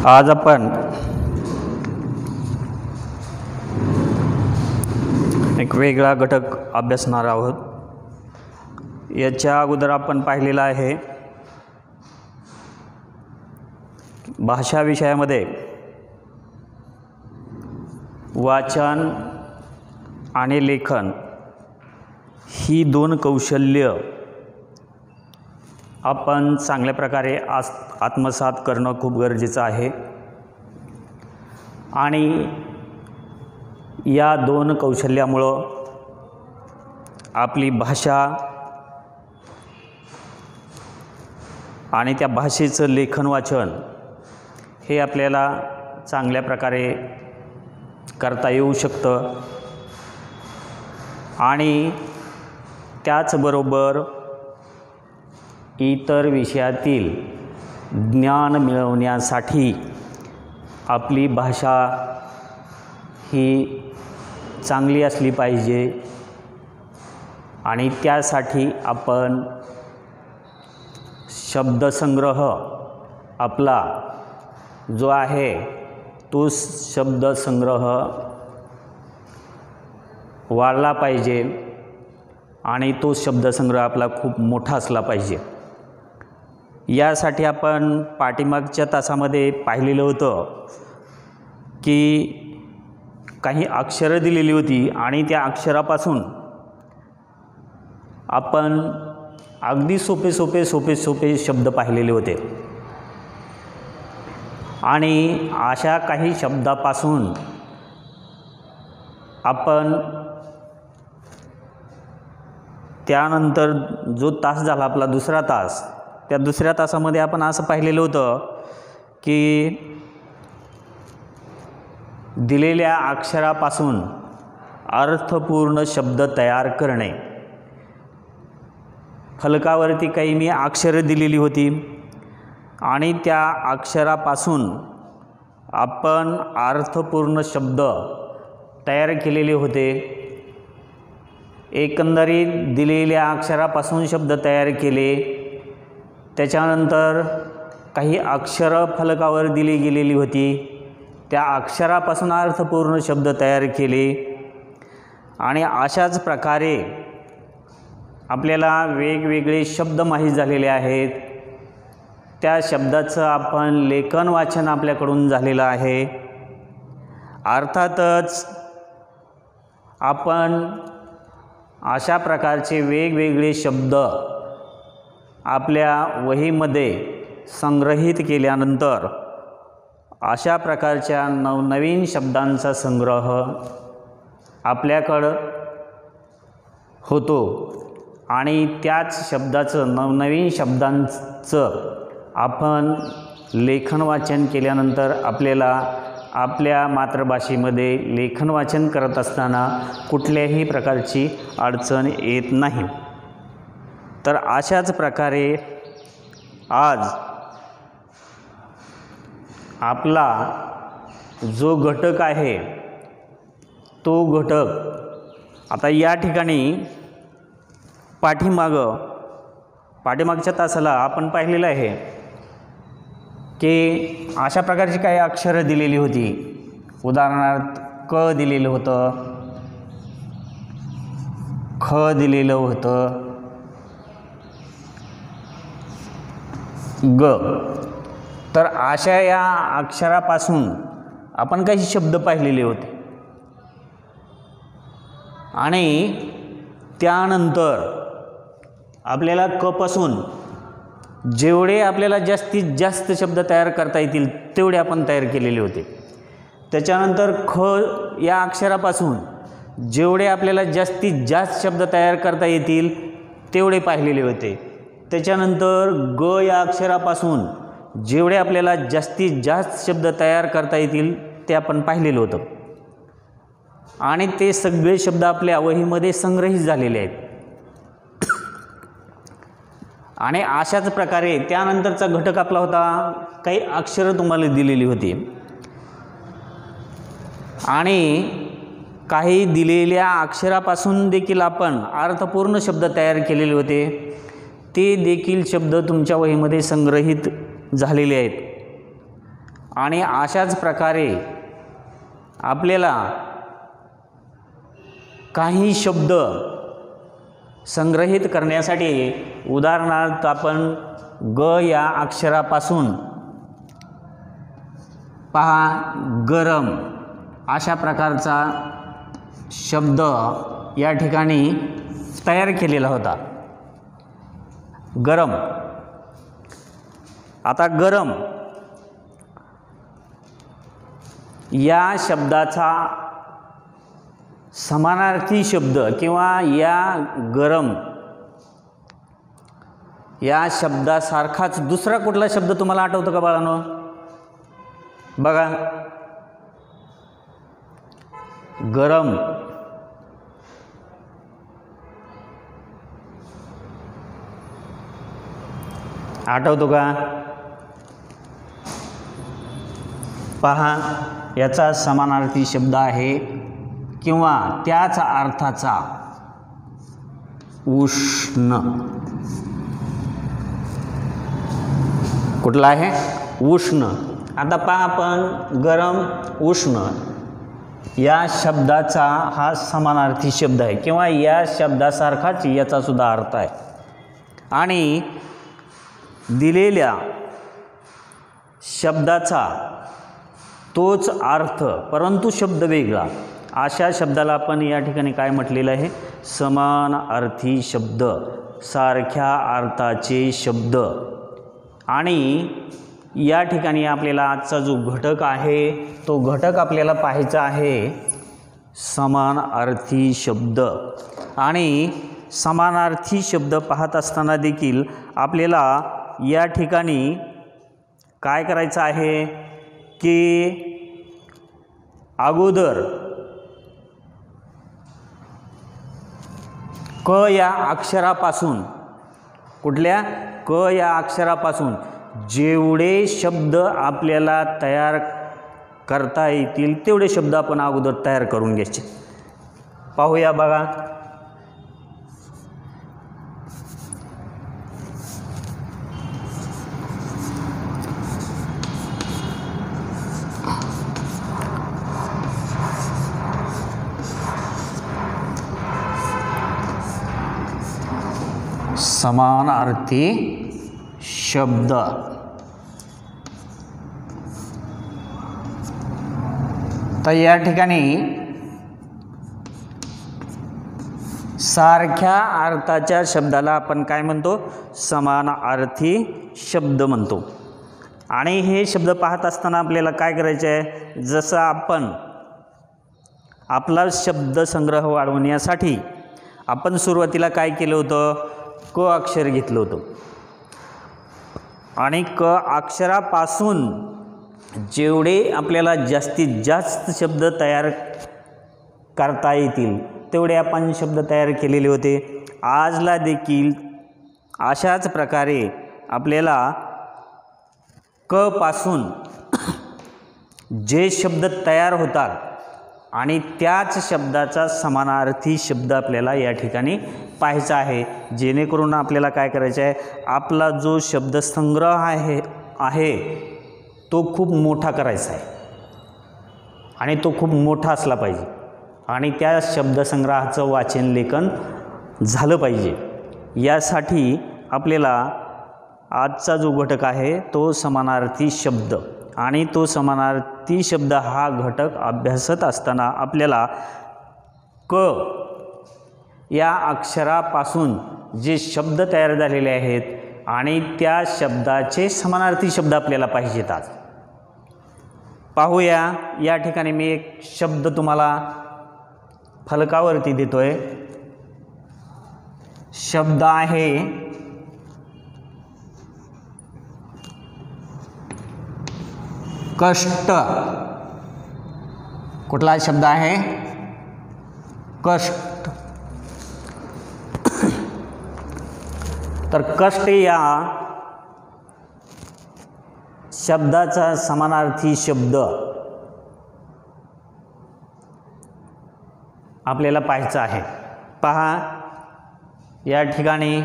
आज आपण एक वेगळा घटक अभ्यासणार आहोत। याच्या अगोदर आपण पाहिलेला आहे भाषा विषयामध्ये वाचन आणि लेखन ही दोन कौशल्य आपण चांगल्या प्रकारे आत्मसात करणं खूप गरजेचं आहे आणि या दोन कौशल्यामुळं आपली भाषा आणि त्या भाषेचं लेखन वाचन हे आपल्याला चांगल्या प्रकारे करता येऊ शकतं आणि त्याचबरोबर इतर विषयातील ज्ञान मिळवण्यासाठी आपली भाषा ही चांगली असली पाहिजे आणि त्यासाठी आपण शब्दसंग्रह आपला जो आहे तो शब्दसंग्रह वाढला पाहिजे आणि तो शब्दसंग्रह आपला खूप मोठा असला पाहिजे। यासाठी आपण पाठीमागच्या तासामध्ये पाहिलेलं होतं की काही अक्षरं दिलेली होती आणि त्या अक्षरापासून आपण अगदी सोपे शब्द पाहिलेले होते आणि अशा काही शब्दापासून आपण त्यानंतर जो तास झाला आपला दुसरा तास, त्या दुसऱ्या तासामध्ये आपण असं पाहिलेलं होतं की दिलेल्या अक्षरापासून अर्थपूर्ण शब्द तयार करणे। फलकावरती काही मी अक्षरं दिलेली होती आणि त्या अक्षरापासून आपण अर्थपूर्ण शब्द तयार केलेले होते। एकंदरीत दिलेल्या अक्षरापासून शब्द तयार केले, त्याच्यानंतर काही अक्षरं फलकावर दिली गेलेली होती, त्या अक्षरापासून अर्थपूर्ण शब्द तयार केले आणि अशाच प्रकारे आपल्याला वेगवेगळे शब्द माहीत झालेले आहेत। त्या शब्दाचं आपण लेखन वाचन आपल्याकडून झालेलं आहे। अर्थातच आपण अशा प्रकारचे वेगवेगळे शब्द आपल्या वहीमध्ये संग्रहित केल्यानंतर अशा प्रकारच्या नवनवीन शब्दांचा संग्रह आपल्याकडं होतो आणि त्याच शब्दाचं नवनवीन शब्दांचं आपण लेखन वाचन केल्यानंतर आपल्याला आपल्या मातृभाषेमध्ये लेखन वाचन करत असताना कुठल्याही प्रकारची अडचण येत नाही। तर अशाच प्रकारे आज आपला जो घटक आहे तो घटक आता या ठिकाणी पाठीमागच्या तासाला आपण पाहिलेलं आहे की अशा प्रकारची काही अक्षरं दिलेली होती। उदाहरणार्थ क दिलेलं होतं, ख दिलेलं होतं, ग। तर अशा या अक्षरापासून आपण काही शब्द पाहिलेले होते आणि त्यानंतर आपल्याला क पासून जेवढे आपल्याला जास्तीत जास्त शब्द तयार करता येतील तेवढे आपण तयार केलेले होते। त्याच्यानंतर ख या अक्षरापासून जेवढे आपल्याला जास्तीत जास्त शब्द तयार करता येतील तेवढे पाहिलेले होते। त्याच्यानंतर ग या अक्षरापासून जेवढे आपल्याला जास्तीत जास्त शब्द तयार करता येतील ते आपण पाहिलेलं होतं आणि ते सगळे शब्द आपल्या वहीमध्ये संग्रहित झालेले आहेत। आणि अशाच प्रकारे त्यानंतरचा घटक आपला होता काही अक्षरं तुम्हाला दिलेली होती आणि काही दिलेल्या अक्षरापासून देखील आपण अर्थपूर्ण शब्द तयार केलेले होते। ते देखील शब्द तुमच्या वहीमध्ये संग्रहित झालेले आहेत आणि अशाच प्रकारे आपल्याला काही शब्द संग्रहित करण्यासाठी उदाहरणार्थ आपण ग या अक्षरापासून पहा गरम अशा प्रकारचा शब्द या ठिकाणी तयार केलेला होता. गरम. आता गरम या शब्दाचा समानार्थी शब्द किंवा या गरम या शब्दासारखाच दुसरा कुठला शब्द तुम्हाला आठवतो का बाळांनो? बघा, गरम, आठवतो का? पहा, याचा समानार्थी शब्द आहे किंवा त्याच अर्थाचा उष्ण. कुठला आहे? उष्ण. आता पहा आपण गरम, उष्ण या शब्दाचा हा समानार्थी शब्द आहे किंवा या शब्दासारखाच याचा सुद्धा अर्थ आहे. आणि दिलेल्या शब्दाचा तोच अर्थ परंतु शब्द वेगळा, अशा शब्दाला आपण या ठिकाणी काय म्हटलेलं आहे? समान अर्थी शब्द, सारख्या अर्थाचे शब्द. आणि या ठिकाणी आपल्याला आजचा जो घटक आहे तो घटक आपल्याला पाहायचा आहे समान अर्थी शब्द. आणि समानार्थी शब्द पाहत असताना देखील आपल्याला या ठिकाणी काय करायचं आहे की अगोदर क या अक्षरापासून, कुठल्या? क या अक्षरापासून जेवढे शब्द आपल्याला तयार करता येतील तेवढे शब्द आपण अगोदर तयार करून घ्यायचे. पाहूया बघा. समानार्थी शब्द. तर या ठिकाणी सारख्या अर्थाच्या शब्दाला आपण काय म्हणतो? समानार्थी शब्द म्हणतो. आणि हे शब्द पाहत असताना आपल्याला काय करायचे आहे? जसं आपण आपला शब्दसंग्रह वाढवण्यासाठी आपण सुरुवातीला काय केलं होतं? क अक्षर घेतलं होतं आणि क अक्षरापासून जेवढे आपल्याला जास्तीत जास्त शब्द तयार करता येतील तेवढे आपण शब्द तयार केलेले होते. आजला देखील अशाच प्रकारे आपल्याला क पासून जे शब्द तयार होतात आणि त्याच शब्दाचा समानार्थी शब्द आपल्याला या ठिकाणी पाहायचा आहे, जेणेकरून आपल्याला काय करायचं आहे? आपला जो शब्दसंग्रह आहे तो खूप मोठा करायचा आहे आणि तो खूप मोठा असला पाहिजे आणि त्या शब्दसंग्रहाचं वाचन लेखन झालं पाहिजे. यासाठी आपल्याला आजचा जो घटक आहे तो समानार्थी शब्द, आणि तो समानार्थी शब्द हा घटक अभ्यासत असताना आपल्याला क या अक्षरापासून जे शब्द तयार झालेले आहेत आणि त्या शब्दाचे समानार्थी शब्द आपल्याला पाहिजेत. आज पाहूया. या ठिकाणी मी एक शब्द तुम्हाला फलकावरती देतोय. शब्द आहे कष्ट. कुठला शब्द आहे? कष्ट. तर कष्ट या शब्दाचा समानार्थी शब्द आपल्याला पाहायचा आहे. पहा, या ठिकाणी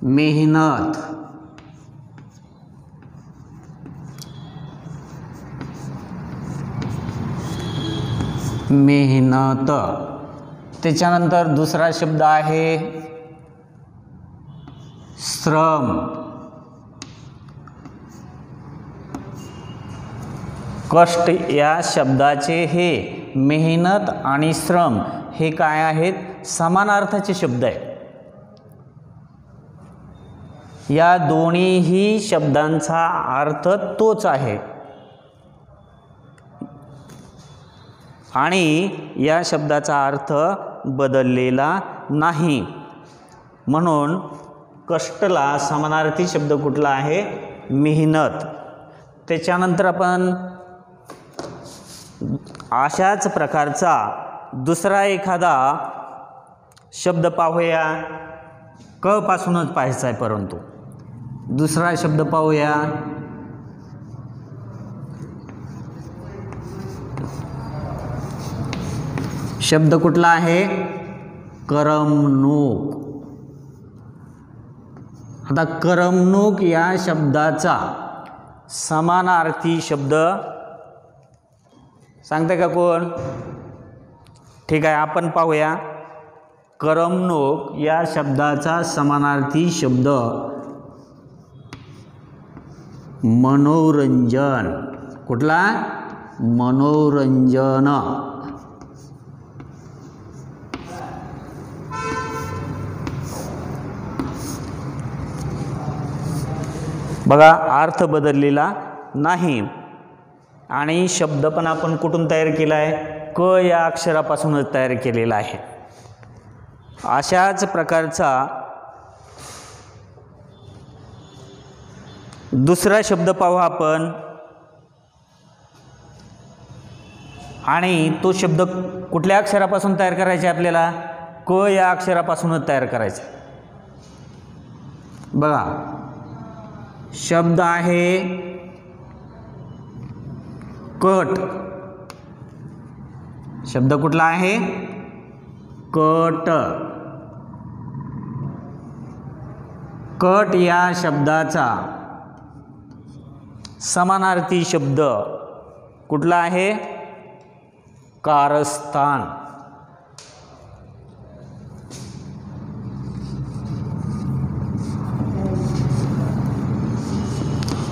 मेहनत, मेहनत. त्याच्यानंतर दुसरा शब्द आहे श्रम. कष्ट या शब्दाचे हे मेहनत आणि श्रम हे काय आहेत? समानार्थाचे शब्द आहेत. या दोन्हीही शब्दांचा अर्थ तोच आहे आणि या शब्दाचा अर्थ बदललेला नाही. म्हणून कष्टला समानार्थी शब्द कुठला आहे? मेहनत. त्याच्यानंतर आपण अशाच प्रकारचा दुसरा एखादा शब्द पाहूया. क पासूनच पाहायचा आहे, परंतु दुसरा शब्द पाहूया. शब्द कुठला आहे? करमणूक. आता करमणूक या शब्दाचा समानार्थी शब्द सांगते का कोण? ठीक आहे, आपण पाहूया. करमणूक या शब्दाचा समानार्थी शब्द मनोरंजन. कुठला? मनोरंजन. बघा, अर्थ बदललेला नाही आणि शब्द पण आपण कुठून तयार केला आहे? क या अक्षरापासूनच तयार केलेला आहे. अशाच प्रकारचा दुसरा शब्द पाहू आपण आणि तो शब्द कुठल्या अक्षरापासून तयार करायचा आपल्याला? क या अक्षरापासूनच तयार करायचा. बघा, शब्द आहे कट. शब्द कुठला आहे? कट. कट या शब्दाचा समानार्थी शब्द कुठला आहे? कारस्थान.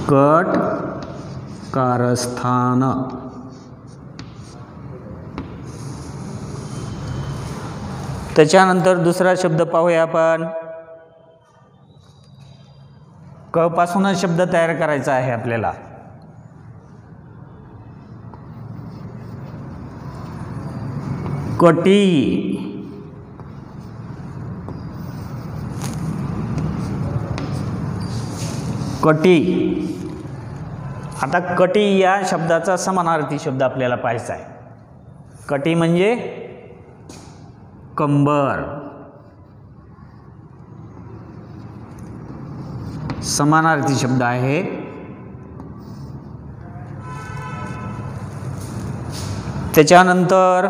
कट, कारस्थान. त्याच्यानंतर दुसरा शब्द पाहूया आपण. क पासूनच शब्द तयार करायचा आहे आपल्याला. कटी. कटी. आता कटी या शब्दाचा समानार्थी शब्द आपल्याला पाहायचा आहे. कटी म्हणजे कंबर. समानार्थी शब्द आहे. त्याच्यानंतर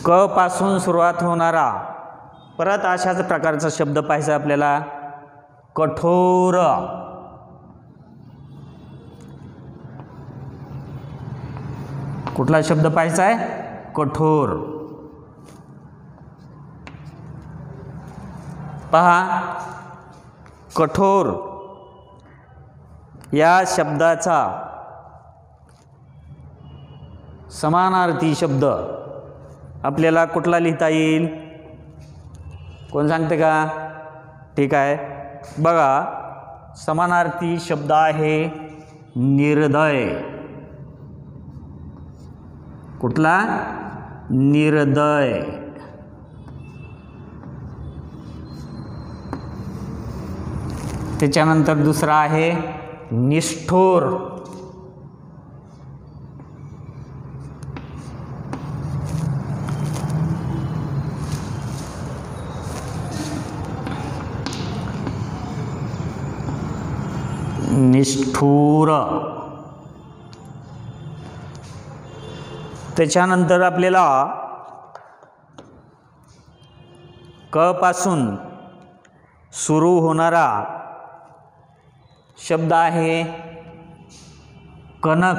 क पासून सुरुवात होणारा परत अशाच प्रकारचा शब्द पाहायचा आपल्याला. कठोर. कुठला शब्द पाहायचा आहे? कठोर. पहा, कठोर या शब्दाचा समानार्थी शब्द आपल्याला कुठला लिहिता येईल? कोण सांगते का? ठीक आहे, बघा, समानार्थी शब्द आहे निर्दय. कुठला? निर्दय. त्याच्यानंतर दुसरा आहे निष्ठुर. निष्ठुर. त्याच्यानंतर आपल्याला क पासून सुरू होणारा शब्द आहे कणक.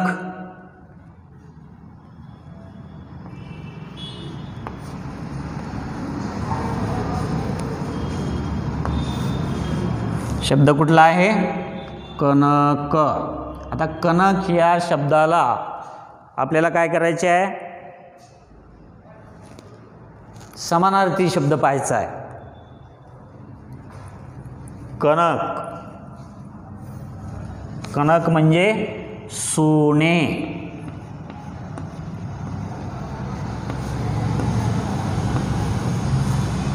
शब्द कुठला आहे? कणक. आता कणक या शब्दाला आपल्याला काय करायचे आहे? समानार्थी शब्द पाहायचा आहे. कणक, कणक म्हणजे सोने.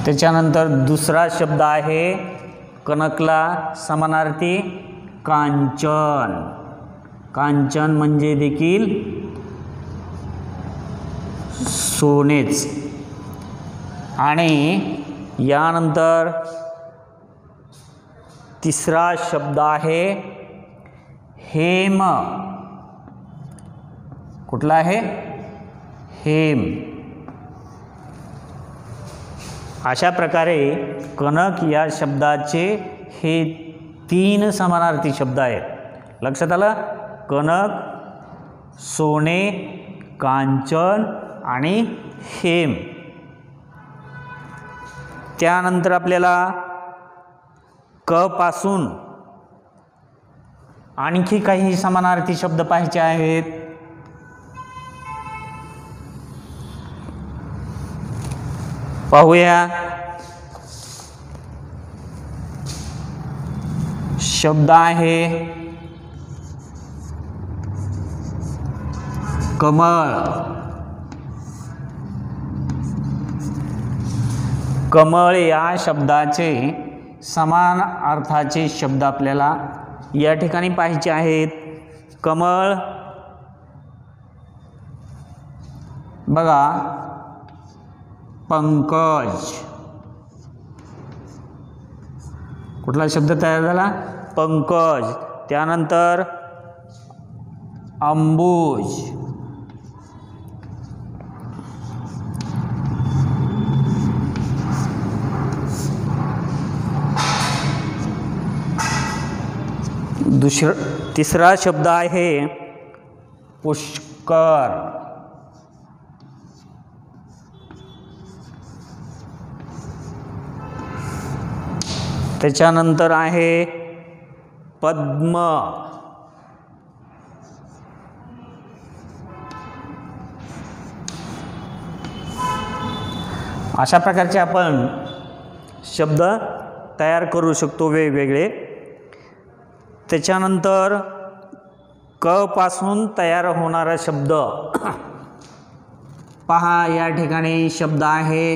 त्याच्यानंतर दुसरा शब्द आहे कणकला समानार्थी कांचन. कांचन म्हणजे देखील सोनेच. आणि यानंतर तिसरा शब्द आहे हेम. कुठला आहे? हेम. अशा प्रकारे कणक या शब्दाचे हे 3 समानार्थी शब्द आहेत. लक्षात आलं? कणक, सोने, कांचन आणि हेम. त्यानंतर आपल्याला क पासून आणखी काही समानार्थी शब्द पाहायचे आहेत. पाहूया. शब्द आहे कमळ. कमळ या शब्दाचे समान अर्थाचे शब्द आपल्याला या ठिकाणी पाहायचे आहेत. कमळ बघा, पंकज. कुठला शब्द तयार झाला? पंकज. त्यानंतर अंबुज. तिसरा शब्द आहे पुष्कर. त्याच्यानंतर आहे पद्म. अशा प्रकारचे आपण शब्द तयार करू शकतो वेगवेगळे. त्याच्यानंतर क पासून तयार होणारा शब्द पहा. या ठिकाणी शब्द आहे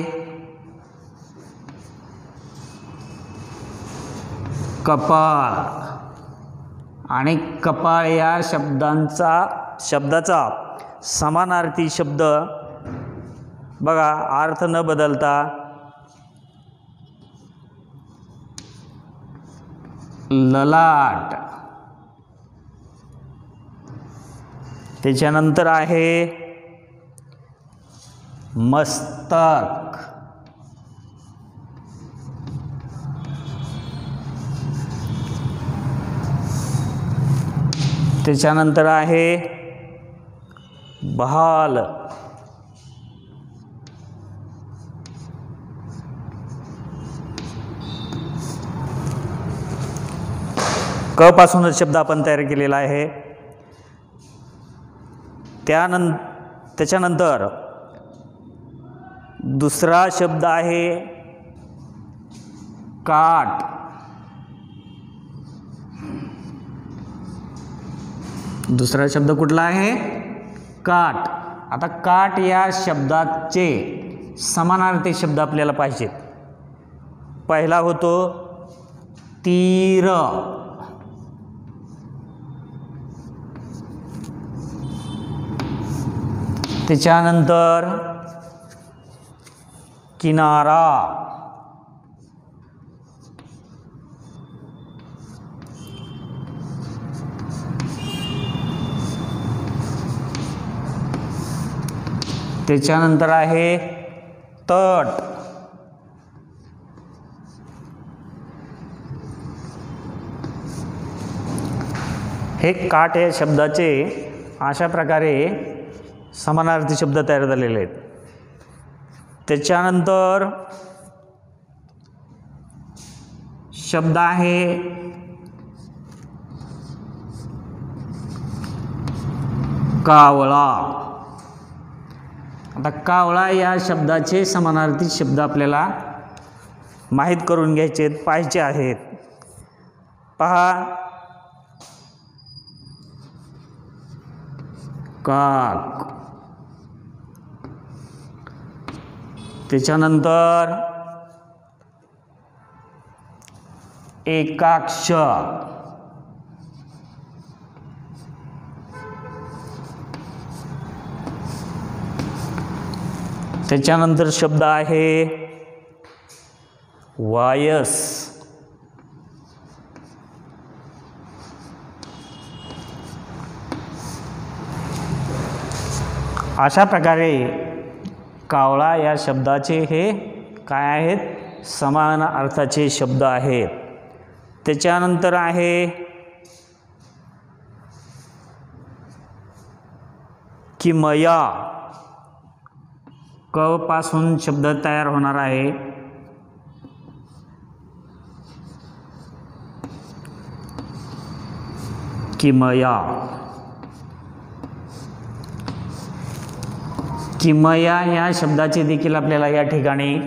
कपाळ. आणि कपाळ या शब्दाचा समानार्थी शब्द बघा, अर्थ न बदलता ललाट. त्याच्यानंतर आहे मस्तक. त्याच्यानंतर आहे बहाल. क पासूनच शब्द आपण तयार केलेला आहे. त्याच्यानंतर दुसरा शब्द आहे काट. दुसरा शब्द कुठला आहे? काट. आता काट या शब्दाचे समानार्थी शब्द आपल्याला पाहिजेत. पहिला होतो तीर. त्याच्यानंतर किनारा. त्याच्यानंतर आहे तट. हे काट या शब्दाचे अशा प्रकारे समानार्थी शब्द तयार झालेले आहेत. त्याच्यानंतर शब्द आहे कावळा. आता कावळा या शब्दाचे समानार्थी शब्द आपल्याला माहीत करून घ्यायचे पाहिजे आहेत. पहा, काक, त्याच्यानंतर एकाक्ष, त्याच्यानंतर शब्द आहे वायस, अशा प्रकारे कावळा या शब्दाचे हे काय आहेत, समान अर्थाचे शब्द आहेत. त्याच्यानंतर आहे किमया. क पासून शब्द तयार होणार आहे. किमया. किमया या शब्दाचे देखील आपल्याला या ठिकाणी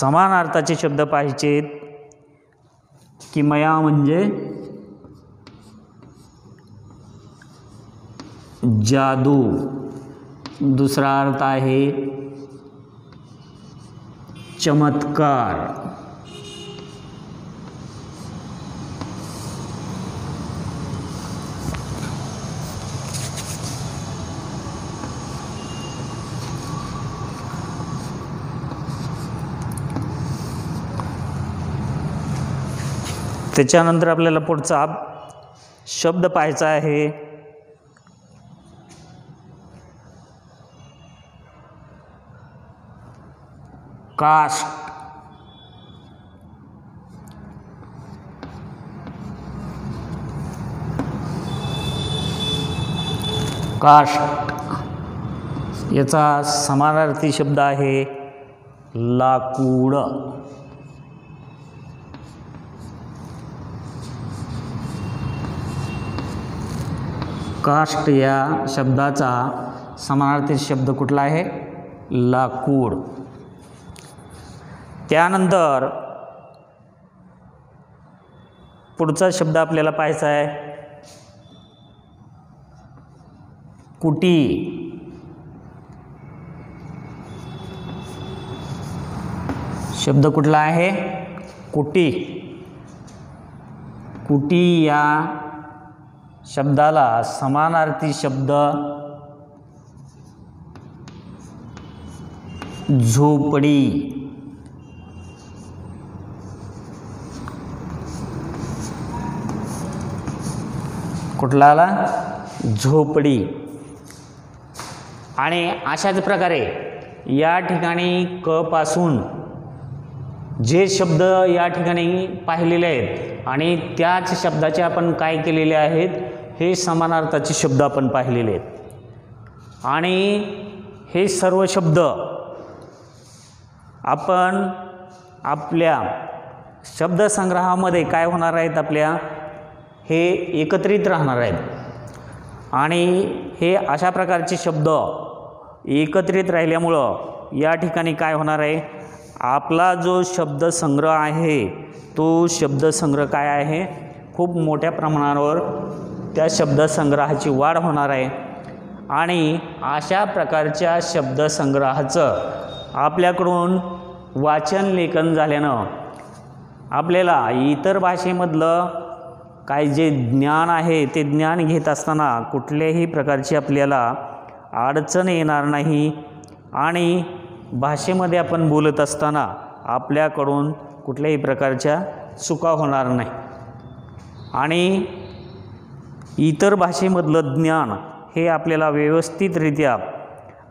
समान अर्थाचे शब्द पाहिजेत. किमया म्हणजे जादू. दुसरा अर्थ आहे चमत्कार. त्याच्यानंतर आपल्याला पुढचा शब्द पाहायचा आहे काष्ट. काष्ट याचा समानार्थी शब्द आहे लाकूड. काष्ट या शब्दाचा समानार्थी शब्द कुठला आहे, लाकूड. त्यानंतर पुढचा शब्द आपल्याला पाहायचा आहे कुटी. शब्द कुठला आहे, कुटी. कुटी या शब्दाला समानार्थी शब्द झोपडी. कुठला आला, झोपडी. आणि अशाच प्रकारे या ठिकाणी क पासून जे शब्द या ठिकाणी पाहिलेले आहेत आणि त्याच शब्दाचे आपण काय केलेले आहेत, हे समानार्थाचे शब्द आपण पाहिलेले आहेत. आणि हे सर्व शब्द आपण आपल्या शब्दसंग्रहामध्ये काय होणार आहेत, आपल्या हे एकत्रित राहणार आहेत. आणि हे अशा प्रकारचे शब्द एकत्रित राहिल्यामुळं या ठिकाणी काय होणार आहे, आपला जो शब्दसंग्रह आहे तो शब्दसंग्रह काय आहे, खूप मोठ्या प्रमाणावर त्या शब्दसंग्रहाची वाढ होणार आहे. आणि अशा प्रकारच्या शब्दसंग्रहाचं आपल्याकडून वाचन लेखन झाल्यानं आपल्याला इतर भाषेमधलं काय जे ज्ञान आहे ते ज्ञान घेत असताना कुठल्याही प्रकारची आपल्याला अडचण येणार नाही. आणि भाषेमध्ये आपण बोलत असताना आपल्याकडून कुठल्याही प्रकारच्या चुका होणार नाही. आणि इतर भाषेमधलं ज्ञान हे आपल्याला व्यवस्थितरित्या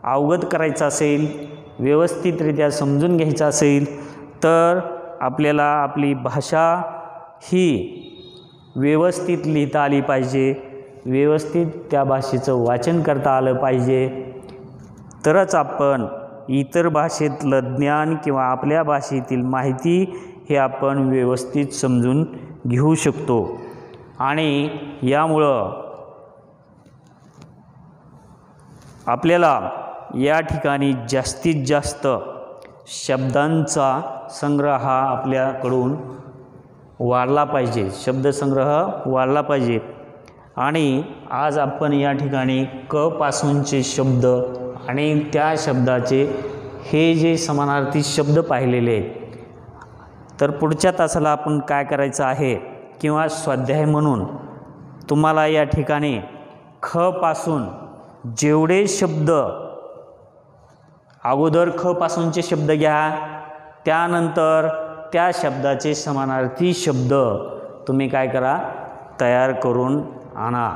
अवगत करायचं असेल, व्यवस्थितरित्या समजून घ्यायचं असेल तर आपल्याला आपली भाषा ही व्यवस्थित लिहिता आली पाहिजे, व्यवस्थित त्या भाषेचं वाचन करता आलं पाहिजे. तरच आपण इतर भाषेतलं ज्ञान किंवा आपल्या भाषेतील माहिती हे आपण व्यवस्थित समजून घेऊ शकतो. आणि यामुळं आपल्याला या ठिकाणी जास्तीत जास्त शब्दांचा संग्रह हा आपल्याकडून वाढला पाहिजे, शब्दसंग्रह वाढला पाहिजे. आणि आज आपण या ठिकाणी क पासूनचे शब्द आणि त्या शब्दाचे हे जे समानार्थी शब्द पाहिलेले आहेत. तर पुढच्या तासाला आपण काय करायचं आहे किंवा स्वाध्याय म्हणून तुम्हाला या ठिकाणी ख पासून जेवढे शब्द अगोदर ख पासूनचे शब्द घ्या, त्यानंतर त्या शब्दाचे समानार्थी शब्द तुम्ही काय करा, तयार करून आणा.